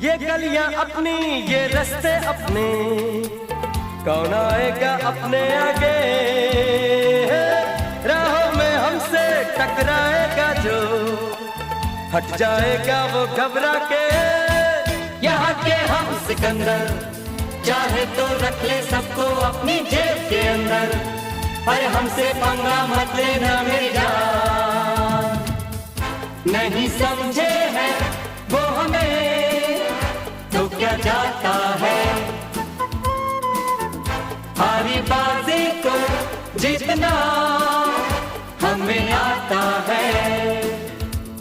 ये गलियां अपनी, ये रास्ते अपने, कौन आएगा अपने आगे? राहों में हमसे टकराएगा जो, हट जाएगा वो घबरा के। यहाँ के हम सिकंदर, चाहे तो रख ले सबको अपनी जेब के अंदर, पर हमसे पंगा मत लेना मेरी जान। नहीं समझे हैं वो हमें तो क्या जाता है, हमारी बात